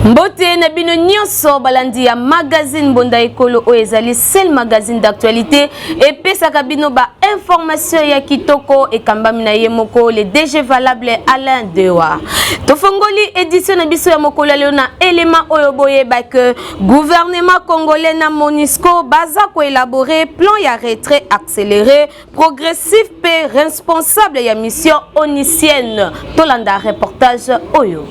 Mbote na bino nyonso balandi ya magazine Bonda Ekolo o ezali seul magazine d'actualité et pesaka bino ba information ya kitoko e kambami na ye moko le DG valable Alain Dewa. Tofongoli édition na biso ya mokolo leo na élément oyo boye ba que gouvernement congolais na MONUSCO baza ko élaborer plan ya retrait accéléré progressif pe responsable ya mission onisienne. Tolanda reportage oyo.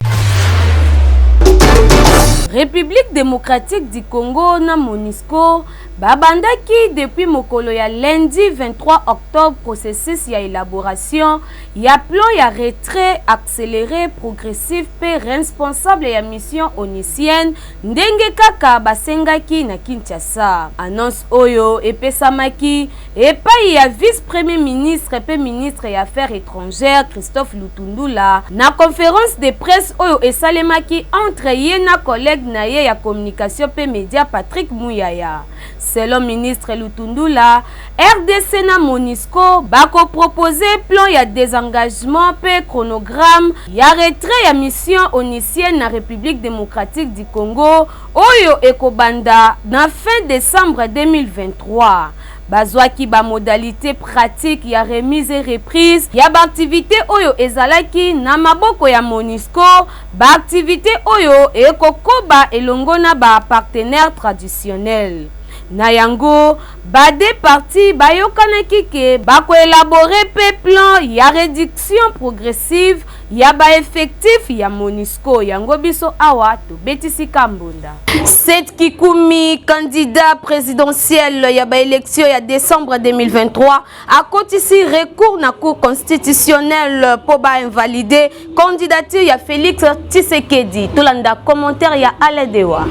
République démocratique du Congo na MONUSCO babandaki depuis mokolo ya lundi 23 octobre processus ya élaboration ya plan ya retrait accéléré progressif pe responsable ya mission onisienne ndenge kaka basengaki na Kinshasa. Annonce oyo epesamaki epai ya vice-premier ministre pe ministre ya affaires étrangères Christophe Lutundula na conférence de presse oyo esalemaki entre ye na collègue na ye ya communication pe média Patrick Muyaya. Selon ministre Lutundula, RDC na MONUSCO bako proposer plan ya désengagement pe chronogramme ya retrait ya mission onisienne na République démocratique du Congo oyo ekobanda na fin décembre 2023. Bazwaki ba modalité pratique ya remise et reprise ya ba activité oyo ezalaki na maboko ya MONUSCO ba activité oyo ekokoba elongo na ba partenaires traditionnels. Na yango bade parti bayokanaki ke bako élaborer pe plan ya réduction progressive ya ba effectif ya MONUSCO yango biso awa to betisi kambunda. Seth Kikumi, candidat présidentiel ya ba élection ya décembre 2023 a kotisi recours na cour constitutionnelle pour ba invalider candidature ya Félix Tshisekedi. Tolanda commentaire ya Alain Dewa.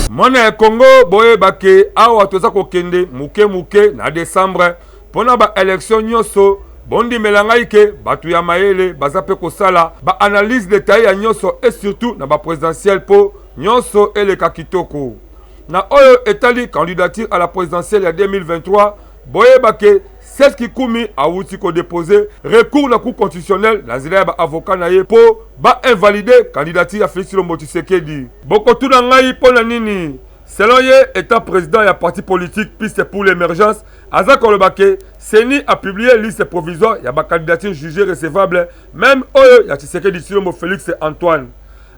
Mwana Congo boye bake awa toza kokende muke na décembre pona ba élection nyoso bondi melangai ke batu ya mayele baza pe kosala ba analyse détaillée ya nyoso et surtout na ba présidentielle po nyoso eleka kitoko na oyo etali candidature à la présidentielle ya 2023 boye bake Seth Kikumi a outi ko déposer recours na cour constitutionnelle na zila ba avocat na ye po ba invalider candidature ya Félix Tshisekedi. Boko tuna ngai pona nini? Selon ye étant président ya parti politique Piste pour l'émergence, Aza Kolobake, Seni a publié liste provisoire ya ba candidature jugée recevable même oyo ya Tshisekedi Tshilombo Félix Antoine.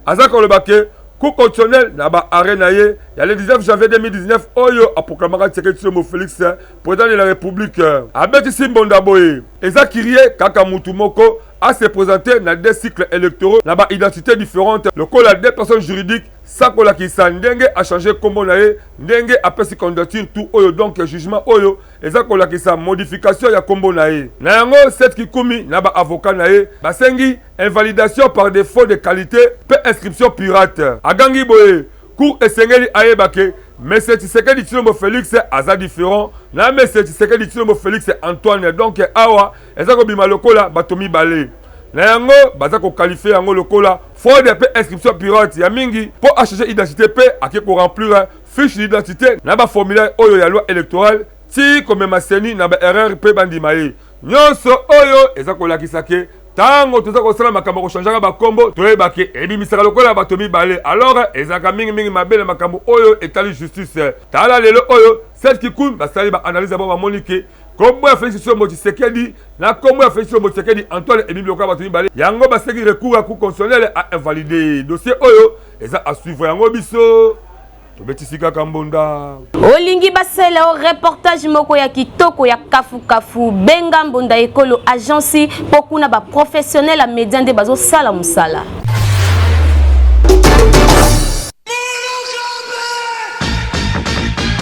Aza Kolobake Cour constitutionnelle na ba arena ye ya le 19 janvier 2019 oyo a proclamé Tshisekedi Tshilombo Félix président de la République. Abeti Simbonda boye eza kirie kaka mutu moko a se présenter dans des cycles électoraux na ba identité différente. Le col a des personnes juridiques sakola ki ndenge a changé kombo na ye ndenge a pesi candidature tout oyo donc jugement oyo eza kola ki modification ya kombo na ye. Na yango Seth Kikumi na ba avocat na ye basengi invalidation par défaut de qualité pe inscription pirate. Agangi boye cour esengeli ayebake mais Tshisekedi Tshilombo Félix aza différent na mais Tshisekedi Tshilombo Félix Antoine donc awa eza ko bima lokola batomi balé. Na yango baza ko qualifier yango lokola fraude pe inscription pirate ya mingi pour acheter identité pe ake ko remplir fiche d'identité na ba formulaire oyo ya loi électorale ti comme maseni na ba erreur pe bandima ye. Nyonso oyo eza ko lakisa ke tango toza ko sala makambo ko changer ba kombo toyebake ebimisaka lokola batomi balé. Alors ezaka mingi mabele makambo oyo etali justice. Tala lelo oyo Seth Kikumi basali ba analyse ba monike kombo ya Félix Tshisekedi na kombo ya Félix Tshisekedi Antoine Emile Loka batomi balé. Yango baseki recours à cour constitutionnelle a invalider dossier oyo eza à suivre yango biso. Tobetisika kambonda. Olingi basela o reportage moko ya kitoko ya kafu benga Bonda Ekolo agence pokuna ba professionnel a média nde bazo sala musala.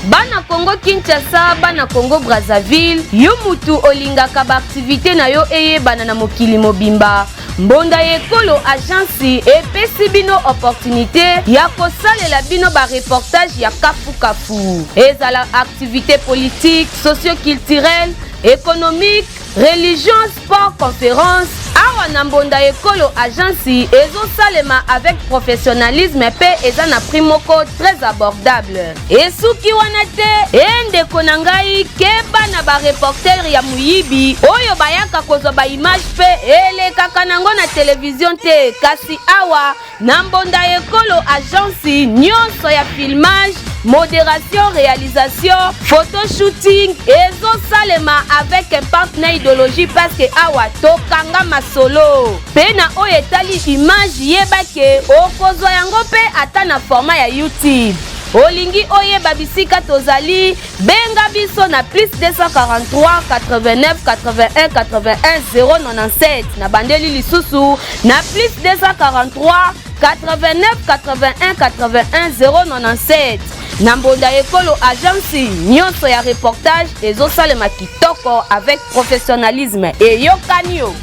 Bana Congo Kinshasa, bana Congo Brazzaville, yo mutu olingaka ba activité na yo eye bana na mokili mobimba. mbonda ekolo agence epesi bino opportunité ya kosalela bino ba reportage ya kafu ezala activité politique, socio-culturelle, économique, religion, sport, conférence. Awa na mbonda ekolo agence ezosalema avec professionnalisme pe eza na prix moko très abordable. Esuki wana te endeko na ngai keba na ba reporter ya muyibi oyo bayaka kozwa ba image pe elekaka nango na télévision te, kasi awa na mbonda ekolo agence nyonso ya filmage, modération, réalisation, photoshooting ezosalema avec un partenaire idéologie parce que awa tokanga masolo pena oyo etali image yebake okozwa yango pe ata na format ya YouTube. Olingi oyeba bisika tozali benga biso na plus 243 89 81 81 097 na bandeli lisusu na plus 243 89 81 81 097 na mbonda ekolo agence nyonso ya reportage ezosalema kitoko avec professionnalisme et yokanio.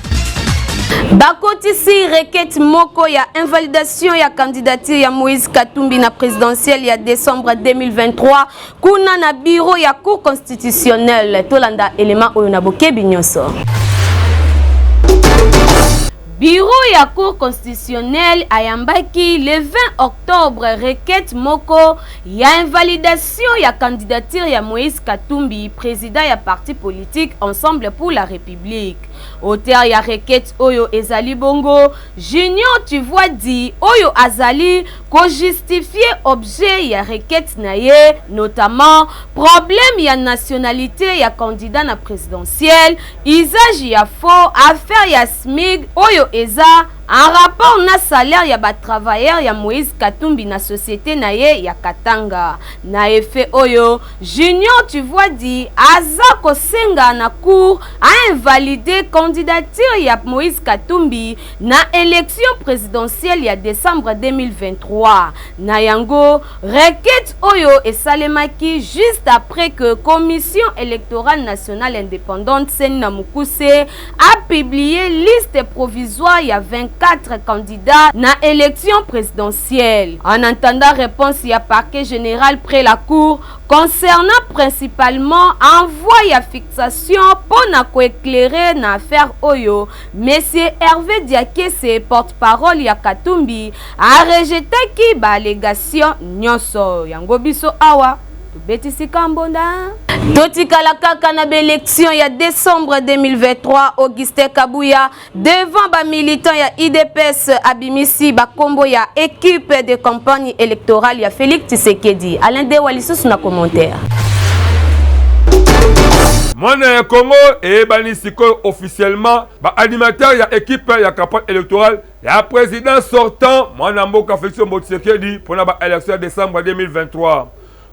Bakotisi requête moko ya invalidation ya candidature ya Moïse Katumbi na présidentielle ya décembre 2023 kuna na bureau ya cour constitutionnelle tolanda élément oyo na bokebi nyonso. Bureau ya cour constitutionnelle ayambaki le 20 octobre requête moko ya invalidation ya candidature ya Moïse Katumbi président ya parti politique Ensemble pour la République. Auteur ya requête oyo ezali bongo Junior tu vois dit oyo azali ko justifier objet ya requête na ye, notamment problème ya nationalité ya candidat na présidentielle, usage ya faux, affaire ya SMIG oyo eza en rapport na salaire ya ba travailleur ya Moïse Katumbi na société na ye ya Katanga. Na effet oyo Junior tu vois dit aza kosenga na cour a invalidé candidature ya Moïse Katumbi na élection présidentielle ya décembre 2023. Na yango requête oyo esalemaki juste après que commission électorale nationale indépendante Seni na Mukuse a publié liste provisoire ya 24 candidats na élection présidentielle. En attendant réponse ya parquet général près la cour concernant principalement envoi ya fixation pour na éclairer na affaire oyo, monsieur Hervé Diakese, porte-parole ya Katumbi, a rejeté ki ba allégation nyonso. Yango biso awa tubetisi kambonda totikala kaka na élection ya décembre 2023. Augustin Kabouya devant ba militant ya IDPS abimisi ba kombo ya équipe de campagne électorale ya Félix Tshisekedi. Alain de Walissus na commentaire. Mwana ya Congo et banisiko officiellement ba animateur ya équipe ya campagne électorale ya président sortant mwana mboka Félix Tshisekedi pour na ba élection décembre 2023.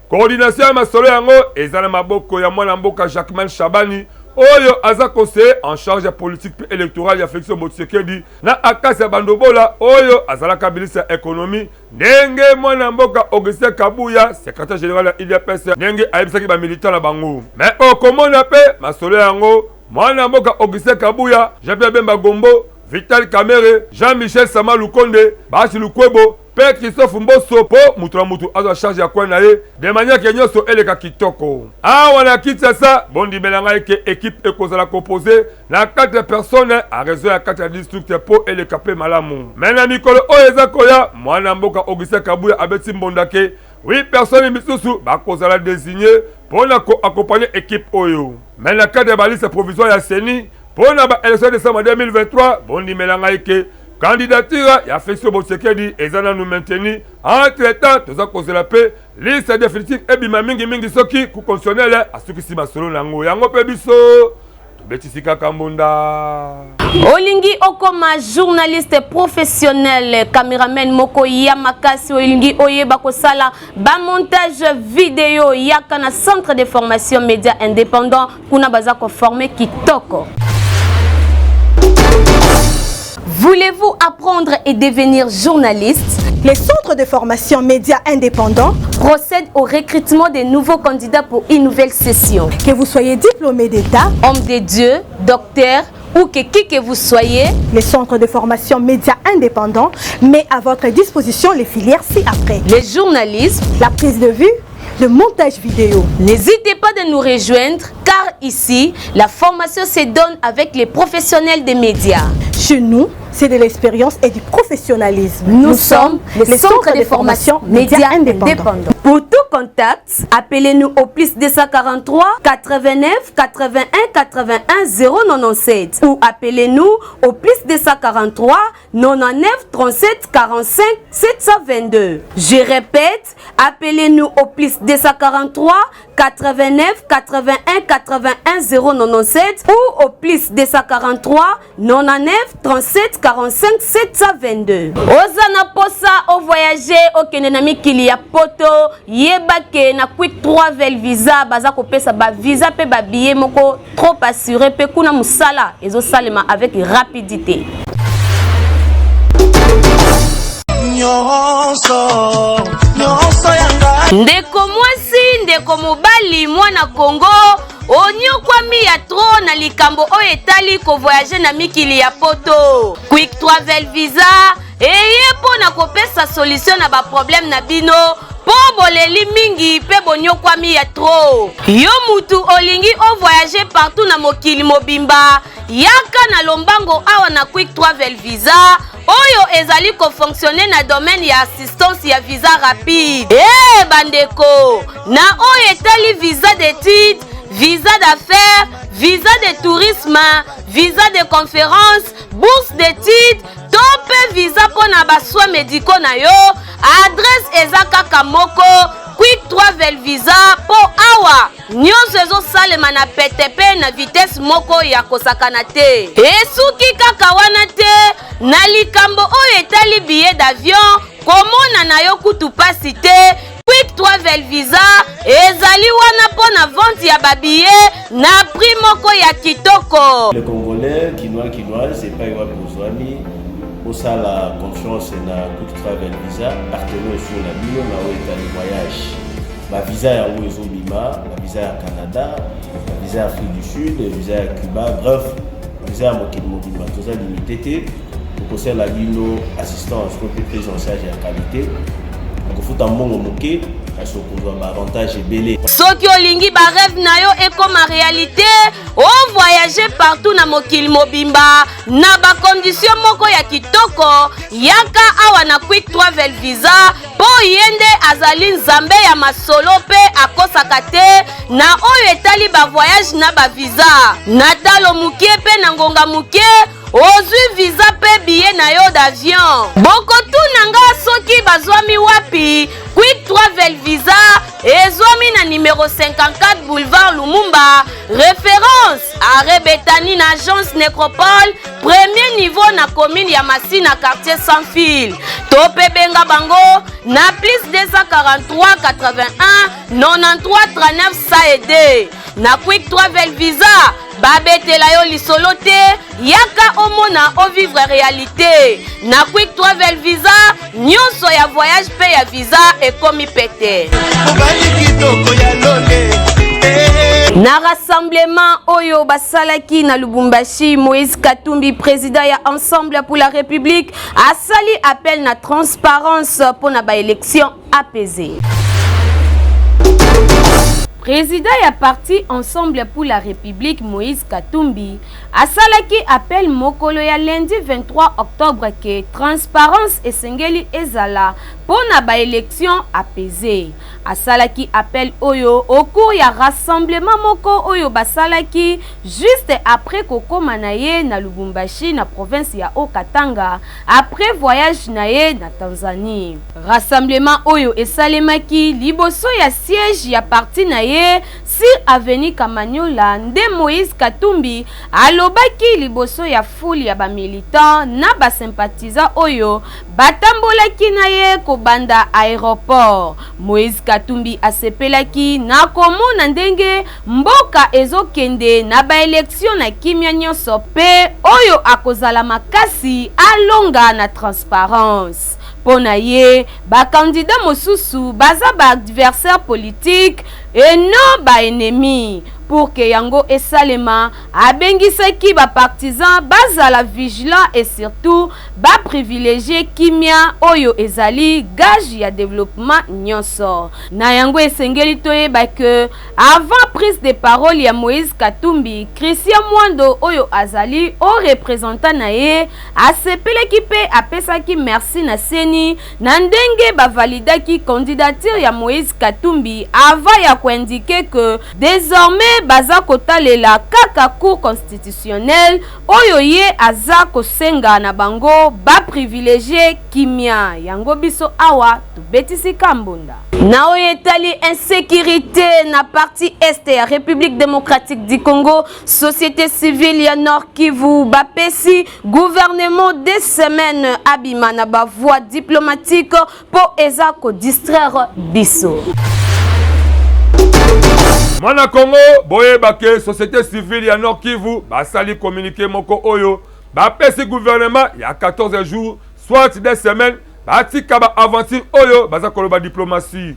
Coordination ya masolo yango ezana maboko ya mwana mboka Jacquemin Chabani oyo aza conseiller en charge ya politique électorale ya Félix Tshisekedi na akasi ya bandobola oyo azala kabilisa économie ndenge mwana mboka Augustin Kabouya secrétaire général ya IDPS ndenge ayebisaki ba militant na bango. Mais okomona pe masolo yango mwana mboka Augustin Kabouya, Jean-Pierre Bemba Gombo, Vital Kamere, Jean-Michel Sama Lukonde, Bachi Lukwebo, Père Christophe Mbosso po mutra mutu azo charge ya kwa na ye de manière que nyoso eleka kitoko. Wana kitsa sa bondi belanga ke équipe ekozala composée na 4 personnes à raison ya 4 districts po eleka pe malamu. Mena mikolo oyeza koya mwana mboka Augustin Kabouya abeti mbondake 8 personnes misusu bakozala désigner pour na accompagner équipe oyo. Mena cadre balise provisoire ya Seni pour na ba élection de décembre 2023 bondi belanga ke candidature ya Félix Tshisekedi ezana nous maintenir entre temps toza kozela pe liste définitive ebima mingi soki ku constitutionnel asuki masolo nango yango pe biso tobetisika kambunda. Olingi okoma journaliste professionnel cameraman moko ya makasi olingi oyeba kosala ba montage vidéo yaka na centre de formation média indépendant kuna baza ko former kitoko. Voulez-vous apprendre et devenir journaliste? Les centres de formation médias indépendants procèdent au recrutement des nouveaux candidats pour une nouvelle session. Que vous soyez diplômé d'État, homme de Dieu, docteur, ou qui que vous soyez, les centres de formation médias indépendants met à votre disposition les filières ci-après. les journalistes, La prise de vue, le montage vidéo. n'hésitez pas de nous rejoindre car ici, la formation se donne avec les professionnels des médias. Chez nous, c'est de l'expérience et du professionnalisme. Nous sommes les centres de formation médias indépendants. Pour tout contact, appelez-nous au plus 243 89 81 81 097 ou appelez-nous au plus 243 99 37 45 722. Je répète, appelez-nous au plus 243 89 81 81 097 ou au plus 243 99 37 45 722. Ozana posa au voyager au Kenya mikili ya poto yebake na quick travel visa baza ko pesa ba visa pe ba billet moko trop assuré pe kuna musala ezo salema avec rapidité. Ndeko mwasi ndeko mobali mwana Kongo onyokwami ya tro na likambo oyo etali ko voyager na mikili ya poto. Quick travel visa eye po na kopesa solution na ba problème na bino po boleli mingi pe bonyokwami ya tro. Yo mutu olingi o voyager partout na mokili mobimba yaka na lombango awa na quick travel visa oyo ezali ko fonctionner na domaine ya assistance ya visa rapide. Bandeko na oyo etali visa d'études, visa d'affaires, visa de tourisme, visa de conférence, bourse d'études, tope visa pona baswa médicaux na yo, adresse ezakaka moko, quick travel visa po awa. Nyonso ezo salema na PTP na vitesse moko ya kosakana te. Esuki kaka wana te, na likambo oyo etali billet d'avion, komona na yo kutu pasi te. Quick travel visa ezali wana pona vente ya babillet na prix moko ya kitoko. Les Congolais, Kinois, c'est pas Iwa Bozwami. Au ça la confiance na Quick Travel Visa, partenaire sur la bio na oeta le voyage. La visa ya Ouezo Bima, la visa ya Canada, la visa ya Afrique du Sud, la visa ya Cuba, bref, la visa ya Mokili Mobimba. Tout ça limité. Pour conseiller la bino assistance, côté prise en charge et qualité. Kofuta mbongo moke asokozwa ba avantage ebele. Soki olingi ba rêve na yo ekoma réalité, o voyager partout na mokili mobimba na ba condition moko ya kitoko, yaka awa na quick travel visa po yende azali nzambe ya masolo pe akosaka te na oyo etali ba voyage na ba visa. Na talo mukie pe na ngonga mukie ozwi visa pe billet na yo d'avion. Bokotu nanga soki bazwami wapi Quick Travel Visa ezwami na numéro 54 boulevard Lumumba, référence arrêt Betani na agence Nécropole, premier niveau na commune ya Masina quartier sans fil. Tope benga bango na plus 243 81 93 39 saede. Na Quick Travel Visa babetela yo lisolo te yaka omona o vivre réalité. Na Quick Travel Visa nyonso ya voyage pe ya visa ekomi pete. Na rassemblement oyo basalaki na Lubumbashi, Moïse Katumbi, président ya Ensemble pour la République, asali appel na transparence pour na ba élection apaisée. Président ya parti Ensemble pour la République Moïse Katumbi asalaki appel mokolo ya lundi 23 octobre ke transparence esengeli ezala pona ba élection apaisée. Asalaki appel oyo au cours ya rassemblement moko oyo basalaki juste après kokoma na ye na Lubumbashi na province ya Haut-Katanga après voyage na ye na Tanzanie. Rassemblement oyo esalemaki liboso ya siège ya parti na ye sur avenue Kamanyola nde Moïse Katumbi alobaki liboso ya foule ya ba militant na ba sympathisant oyo batambolaki na ye kobanda aéroport. Moïse Katumbi asepelaki na komona ndenge mboka ezokende na ba élection na kimia nyonso pe oyo akozala makasi alonga na transparence. Pona ye ba candidat mosusu baza ba adversaire politique et non ba ennemi. pour que yango esalema abengisaki ba partisans bazala vigilant et surtout ba privilégier kimia oyo ezali gage ya développement nyonso. Na yango esengeli toyeba que avant prise de parole ya Moïse Katumbi, Christian Mwando oyo azali au représentant na ye asepeleki pe apesaki merci na seni na ndenge bavalidaki candidature ya Moïse Katumbi avant ya koindike que désormais baza kotalela kaka cour constitutionnelle oyo ye aza kosenga na bango ba privilégié kimia yango biso awa tubetisi kambunda. Na oyo etali insécurité na partie est ya République démocratique du Congo, société civile ya Nord Kivu bapesi gouvernement des semaines abima na ba voie diplomatique pour eza ko distraire biso. Mwana Congo boye bake société civile ya Nord Kivu basali communiqué moko oyo bapesi gouvernement ya 14 jours soit des semaines batika ba aventure oyo baza koloba diplomatie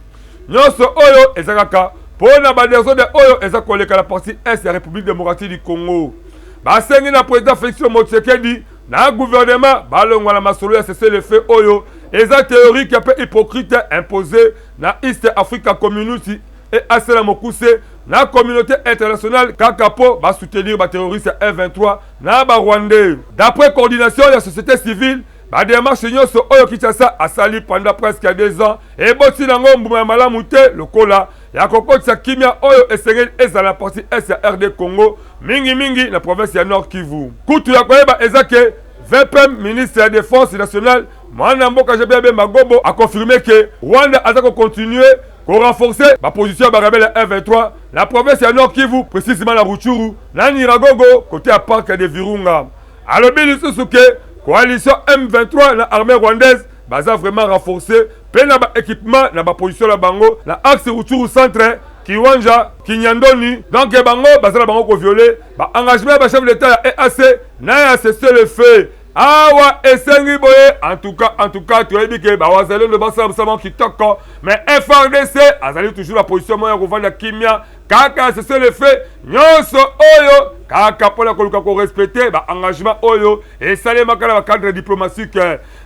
nyonso oyo ezakaka pona ba desode oyo ezakoleka la partie est ya République démocratique du Congo basengi na président Félix Tshisekedi na gouvernement balongwa na masolo ya cesser le feu oyo eza théorique pe hypocrite imposé na East Africa Community et asela mokuse na communauté internationale kaka po ba soutenir ba terroriste F23 na ba Rwandais. D'après coordination ya société civile ba démarche nyonso oyo Kinshasa asali pendant presque 2 ans et boti nango mbuma ya malamu te lokola ya kokotisa kimia oyo esengeli ezala la partie est ya RD Congo mingi na province ya Nord Kivu. Kutu ya koyeba ezake VPM ministre ya défense nationale mwana mboka JBB Magobo a confirmé que Rwanda azako continuer pour renforcer la position de rebelle F23, la province de Nord Kivu, précisément la Rutshuru, la Niragogo, côté à Parc de Virunga. Alors, bien sûr, que coalition M23, la armée rwandaise, va vraiment renforcer, plein d'équipement, la position de Bango, la axe Rutshuru centre, Kiwanja, Kinyandoni, donc Bango, la Bango ko violé, engagement de chef de l'État EAC, n'a cessé le feu. Awa esengi boye en tout cas tu as dit que wazalendo de basa msama kitoko mais FRDC azali toujours la position moya kovanda kimia kaka c'est le fait nyonso oyo kaka pona koluka ko respecter ba engagement oyo et salé makala ba cadre diplomatique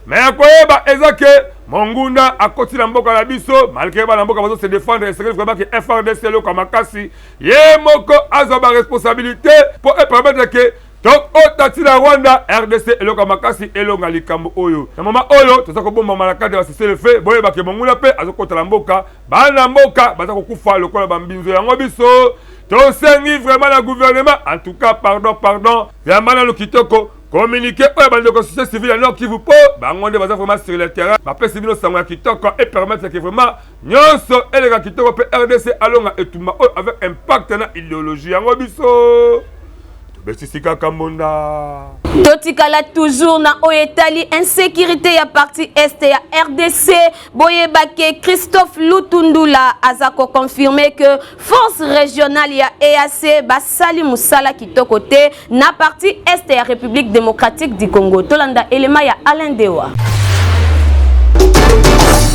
mais koyeba ezake mongunda akoti na mboka na biso malgré ba na mboka bazo se défendre et c'est vraiment que FRDC lo kamakasi ye moko azo ba responsabilité pour permettre que donc otati la Rwanda RDC eloka makasi elonga likambo oyo na mama oyo toza ko bomba malaka de cesser le feu boye ba ke mongula pe azokota la mboka bana mboka baza ko kufa lokola bambinzo yango biso to sengi vraiment la gouvernement en tout cas pardon ya mana lo kitoko communiquer oyo bande ko société civile alors qui vous po bangonde baza vraiment sur le terrain ba pesi bino sango ya kitoko et permettre que vraiment nyonso elega kitoko pe RDC alonga etumba oyo avec impact na idéologie yango biso. Totikala toujours na oyetali insécurité ya partie est ya RDC boyebake Christophe Lutundula azako confirmé que force régionale ya EAC basali musala kitoko te na partie est ya République démocratique du Congo tolanda elema ya Alain Dewa.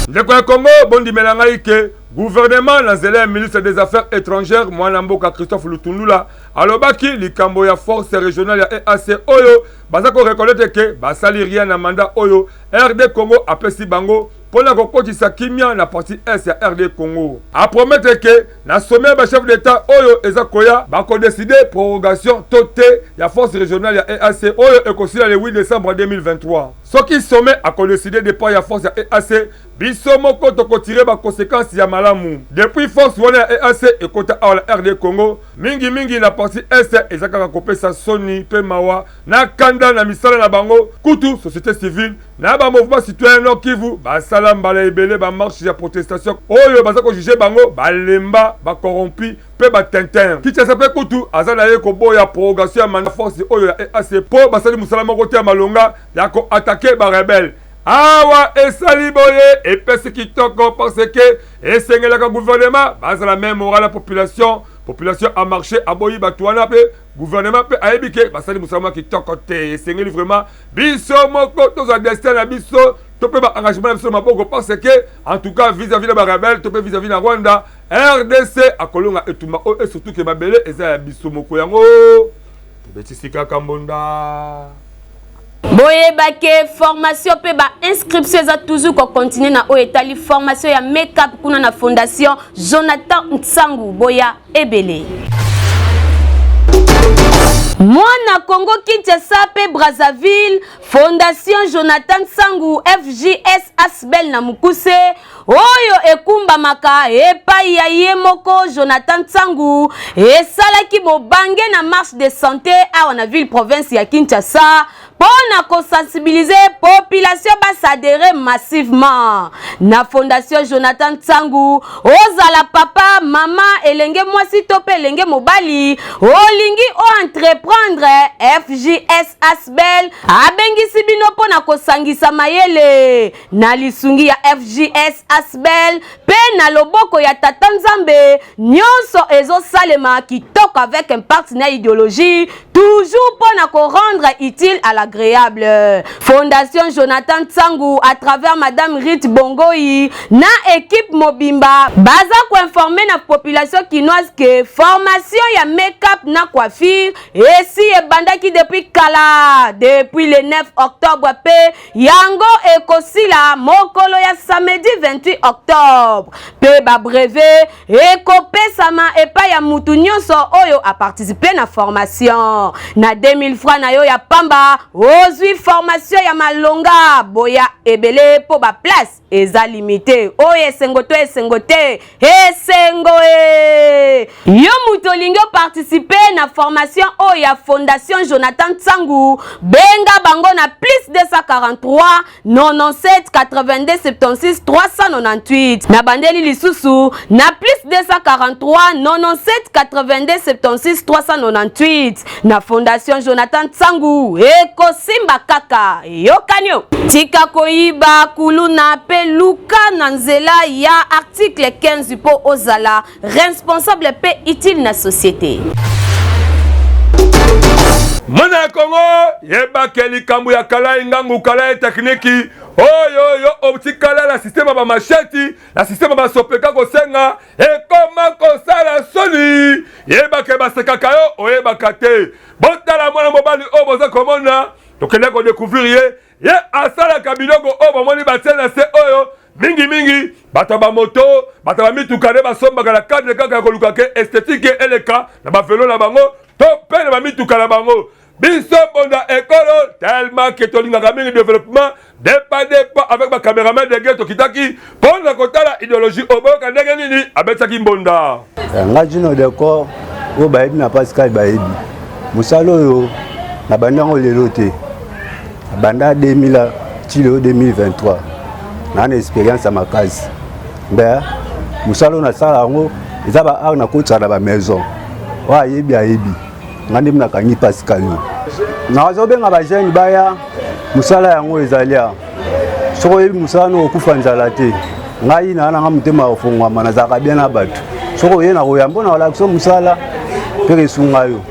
Le Congo bondi melanga ike gouvernement na ministre des affaires étrangères mwana mboka Christophe Lutundula alobaki likambo ya force régionale ya EAC oyo bazako reconnaître que basali rien na mandat oyo RD Congo apesi bango pona kokotisa kimia na partie est ya RD Congo a promettre que na sommet ba chef d'état oyo ezakoya bako décider prorogation totale ya force régionale ya EAC oyo ekosila le 8 décembre 2023 soki sommet a décidé de pas ya force ya EAC biso moko toko tirer ba conséquences ya malamu depuis force wana ya EAC ekota a la RD Congo mingi na partie est ezaka kopesa soni pe mawa na kanda na misala na bango kutu société civile na ba mouvement citoyen Nord Kivu ba sala mbala ebele ba marche ya protestation oyo baza ko juger bango balemba ba corrompu pe ba tintin Kinshasa pe kutu azana ye ko boya prorogation ya mandat force oyo ya EAC po basali musala moko te ya malonga ya ko attaquer ba rebelle awa esali boye epesi kitoko parce que esengelaka gouvernement baza la même morale la population a marché à boyi batouana pe gouvernement pe aebike basali musama kitoko te esengeli vraiment biso moko toza destin na biso to pe ba engagement na biso maboko parce que en tout cas vis-à-vis de ba rebelle to pe vis-à-vis na Rwanda RDC akolonga etuma o et surtout que mabele eza ya biso moko yango betisika kambonda. Boyebake formation pe ba inscription za toujours ko continuer na o etali formation ya make-up kuna na fondation Jonathan Ntsangu boya ebele. Mwana Congo Kinshasa pe Brazzaville Fondation Jonathan Ntsangu FJS Asbel na Mukuse oyo ekumba maka epai ya ye moko Jonathan Ntsangu esalaki bobange na marche de santé awa na ville province ya Kinshasa pona ko sensibiliser population ba s'adhérer massivement na Fondation Jonathan Ntsangu ozala papa mama elenge mwasi to pe elenge mobali olingi o entreprendre FJS Asbel abengisi bino pona ko sangisa mayele na lisungi ya FJS Asbel pe na loboko ya Tata Nzambe nyonso ezo salema kitoko avec un partenaire idéologie toujours pona ko rendre utile à l'agréable. Fondation Jonathan Ntsangu à travers Madame Rit Bongoyi na équipe Mobimba baza ko informer na population kinoise que formation ya make-up na coiffure et si ebandaki depuis kala depuis le 9 octobre pe yango ekosila mokolo ya samedi 28 octobre pe ba brevet ekopesama epa ya mutu nyonso oyo a participer na formation na 2000 francs na yo ya pamba ozwi formation ya malonga boya ebele po ba place eza limité oyo esengote yo mutu olingi participer na formation oyo ya Fondation Jonathan Ntsangu benga bango na plus 243 97 82 76 398 na bandeli lisusu na plus 243 97 82 76 398 na Fondation Jonathan Ntsangu ekosimba kaka yokanyo tika koyiba kuluna pe luka na nzela ya article 15 po ozala responsable pe utile na société. Mwana ya Kongo yebake likambo ya kala ingangu kala ya tekniki oyo otikala la système ba macheti la système ba sopeka ko senga ekoma ko sala soni yebake basekaka yo oyebaka te botala mwana mobali o boza komona tokende ko découvrir ye asala kabiloko o bomoni batena se oyo mingi bata ba moto bata ba mituka ne basomba kala cadre kaka ko lukake esthétique eleka na ba velo na bango to pene ba mituka na bango biso bonda ekolo tellement que tolinga mingi développement depa avec ma caméraman de ghetto kitaki pona kotala idéologie oboka ndenge nini abetsaki mbonda ngajino d'accord o baebi na Pascal baebi musalo yo na bandango lelo te banda 2000 tilo 2023 na une expérience à ma case ben musalo na sala ngo eza ba ar na kotsa ba maison wa yebi ngandi mna kangi Pascal na zo benga ba jeune baya musala yango ezalia soko yebi musala no okufa nzala te ngai na nga mutema ofungwa manazaka bien na batu soko ye na koyambo na wala so musala pere sunga yo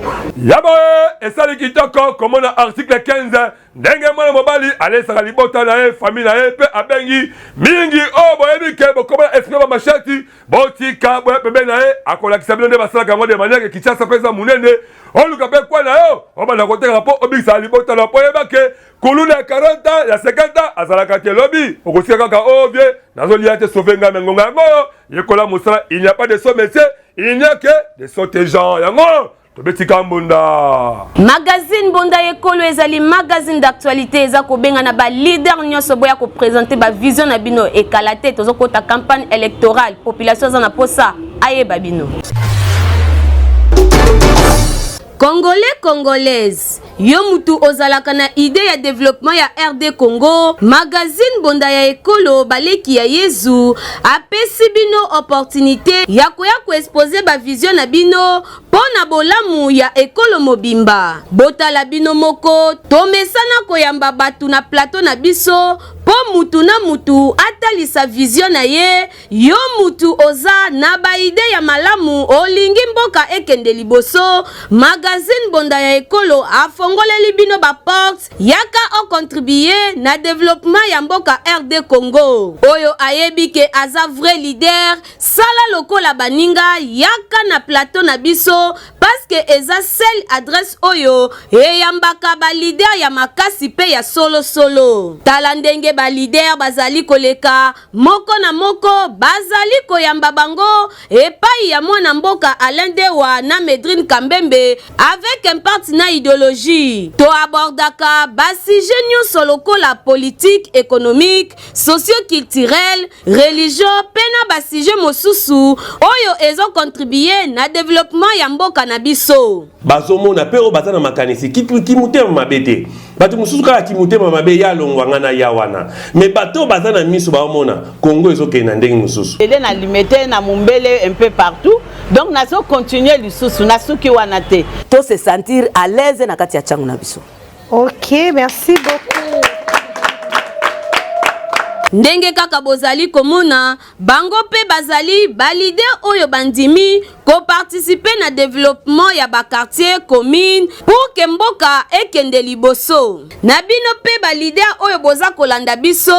yabo esali kitoko komona article 15 ndenge mwana mobali alesaka libota na ye famille na ye pe abengi mingi o boyebi ke bokomona esprit ba machati botika boye pembe na ye akolakisa bino nde basalaka ngo de manière Kinshasa pesa munene oluka pe kwa na yo obanda koteka po obikisa libota na po yebake kuluna 40 ans ya 50 ans azalaka te lobi okosika kaka ovie nazolia te sauver nga mengonga yango yekola musala il n'y a pas de somme métier il n'y a que des sautés gens yango tobetika mbonda magazine bonda ekolo ezali magazine d'actualité eza ko benga na ba leader nyonso boya ko présenter ba vision na bino ekalate tozo kota campagne électorale population za na posa ayeba bino Congolais, Congolaises, yo mutu ozalaka na idée ya développement ya RD Congo, magazine bonda ya ekolo baleki ya Yezu, apesi bino opportunité ya koya ko exposer ba vision na bino pona bolamu ya ekolo mobimba. Botala bino moko, tomesana koyamba batu na plateau na biso, po mutu na mutu atalisa vision na ye, yo mutu oza na ba idée ya malamu olingi mboka ekende liboso, magazine bonda ya ekolo afong tofongoleli bino ba porte yaka o contribuer na développement ya mboka RD Congo. Oyo ayebi ke aza vrai leader sala lokola baninga yaka na plateau na biso parce que eza seule adresse oyo eyambaka ba leader ya makasi pe ya solo. Tala ndenge ba leader bazali koleka moko na moko bazali koyamba bango epai ya mwana mboka Alain Dewa na Medrine Kambembe avec un partenaire idéologie. To abordaka basi nyonso lokola politique, économique, socio-culturel, religion, pena basi mosusu oyo ezo contribuer na développement ya mboka na biso. Bazomona pe o batana makanisi kimute mabete. Batu mususu kala kimute mabe ya longwanga na yawana. Mais bato batana miso baomona Congo ezo kena ndenge mususu. Elle est limitée na mumbele un peu partout. Donc nazo continuer lisusu na suki wana te. To se sentir à l'aise na kati ya changu na biso. Ok, merci beaucoup. Ndenge kaka bozali komona bango pe bazali balide oyo bandimi ko participer na développement ya ba quartier commune pour que mboka ekende liboso. Na bino pe balide oyo boza kolanda biso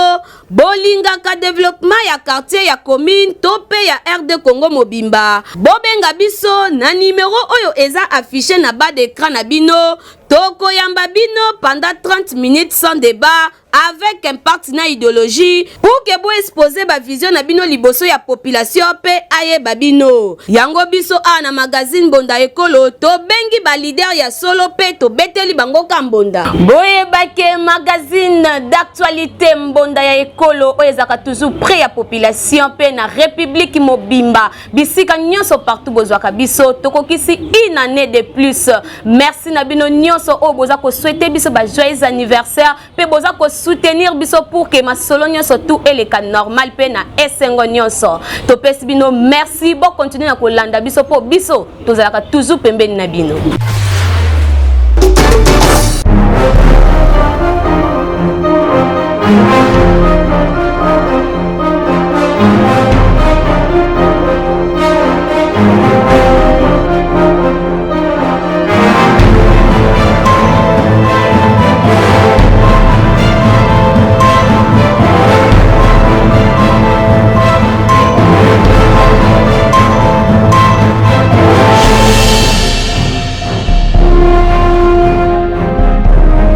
bolinga ka développement ya quartier ya commune to pe ya RD Congo mobimba. Bobenga biso na numéro oyo eza affiché na bas d'écran na bino. Toko yamba bino pendant 30 minutes sans débat avec un partenaire idéologie pour que vous exposez ba vision na bino liboso ya population pe aye babino. Yango biso na magazine Bonda Ekolo to bengi ba leader ya solo pe to beteli bango kambonda. Boye bake magazine d'actualité Mbonda ya Ekolo oyezaka toujours près ya population pe na République mobimba. Bisika nyonso partout bozwaka biso tokokisi une année de plus. Merci na bino nyonso o boza ko souhaiter biso ba joyeux anniversaire pe boza ko soutenir biso pour que ma solo nyonso tout ele ka normal pe na esengo nyonso. To pesi bino merci bo continuer na kolanda biso po biso tozalaka toujours pembeni na bino.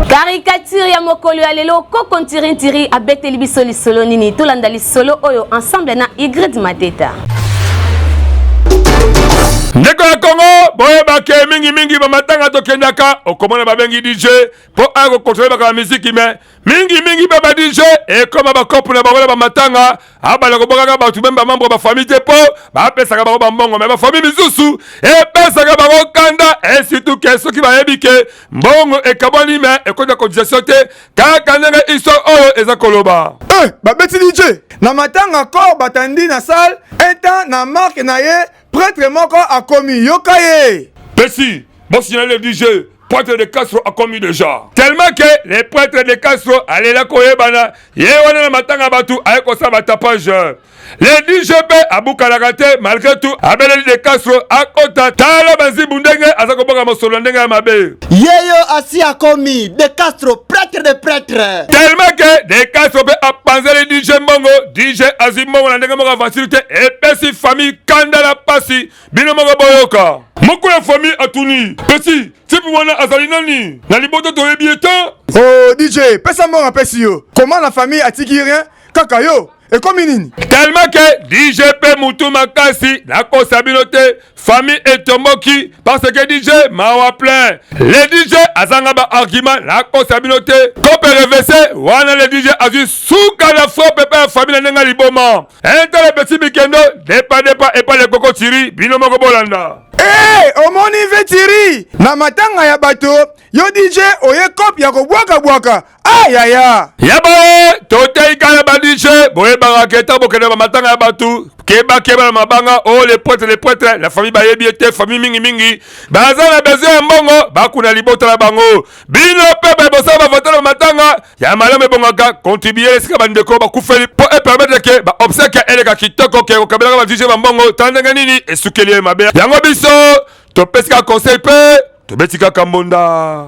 Caricature ya mokolo ya lelo koko ntiri abeteli biso lisolo nini tolanda lisolo oyo ensemble na Ingrid Mateta. Ndeko ya Congo boye bake mingi bamatanga tokendaka okomona babengi DJ po ako kontrole baka muziki me mingi baba DJ e koma ba couple na barola bamatanga abala ko bokaka ba tumemba membre ba famille te po ba pesaka ba mbongo me ba famille misusu e pesaka ba kanda e surtout que ceux qui ba yebike mbongo e kaboni me e konda cotisation te kaka nanga iso oyo eza koloba ba beti DJ na matanga ko batandi na salle étant na marque na ye prêtre moko a commis yokaye. Pessi, bon signal le DJ, prêtre de Castro a commis déjà. Tellement que les prêtres de Castro allaient la koyebana, yewana na matanga batu aye kosa batapage. Les DGP à Boukalagate, malgré tout, à Belali de Castro, à Kota, Tala Bazi Bundenge, à Zakoboga Mosolondenga Mabe. Yeyo assis a commis de Castro, prêtre de prêtre. Tellement que des Castro a pensé les DJ Mongo, DJ Azimongo, la Nenga facilité, et Pessi famille Kandala Passi, Binomogo Boyoka. Moko la famille a tourné. Pessi, si vous voulez Azalinani, na liboto to ebieto. Oh DJ, pesa mort à Pessi yo. Comment la famille a tiki rien? Kakayo. Et comme nini? Tellement que DGP Moutou Makasi, la consabilité, famille et Tomoki, parce que DJ Mawa plein. Les DJ Azangaba argument, la consabilité, Kope RVC, Wana le DJ Azu, Souka la frappe et la famille Nenga Liboma. Enter le petit Mikendo, Depa et pas les Coco Tiri, Binomoko Bolanda. Eh, omoni vetiri na matanga ya bato yo DJ oye kop ya kobwaka ayaya yaba totei kala ba DJ boye baraketa bokena ba matanga ya bato keba na mabanga oh les prêtres la famille bayebiete famille mingi baza na besoin ya mbongo bakuna libota na bango bino pe bosa ba voter na matanga ya malame bongaka contribuer sika bandeko bakufeli po e permettre que ba obsèque eleka kitoko ke okabela ba DJ ba mbongo tandanga nini esukeli mabe yango biso topesika conseil pe tobetika kambonda.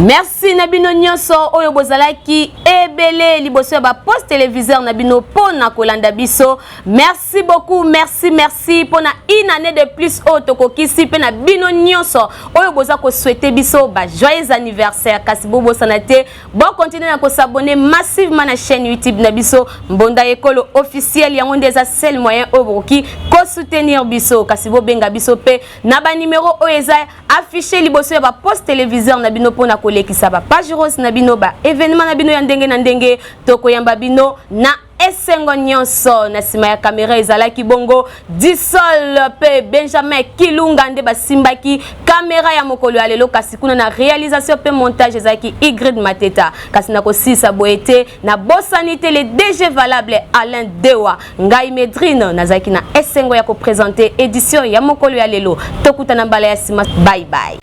Merci Nabino Nyonso oyo bozalaki ebele liboso ba post téléviseur Nabino pona kolanda biso. Merci beaucoup, merci pona une année de plus otokokisi pe na bino nyonso oyo boza ko souhaiter biso ba joyeux anniversaire kasi bobo sanate. Bon continuer à s'abonner massivement na chaîne YouTube Nabiso Mbonda Ekolo officiel yango ndeza seul moyen obroki ko soutenir biso kasi bo benga biso pe na ba numéro oeza affiché liboso ba post téléviseur Nabino pona kolekisa ba page rose Nabino ba événement Nabino ya ndenge na ndenge toko yamba bino na esengo nyonso na sima ya caméra ezalaki bongo Disol pe Benjamin Kilunga nde basimbaki caméra ya mokolo ya lelo kasi kuna na réalisation pe montage ezalaki Igrid Mateta kasi na kosisa boete na bosanité le DG valable Alain Dewa ngai Medrine nazaki na esengo ya ko présenter édition ya mokolo ya lelo tokuta na mbala ya sima bye bye.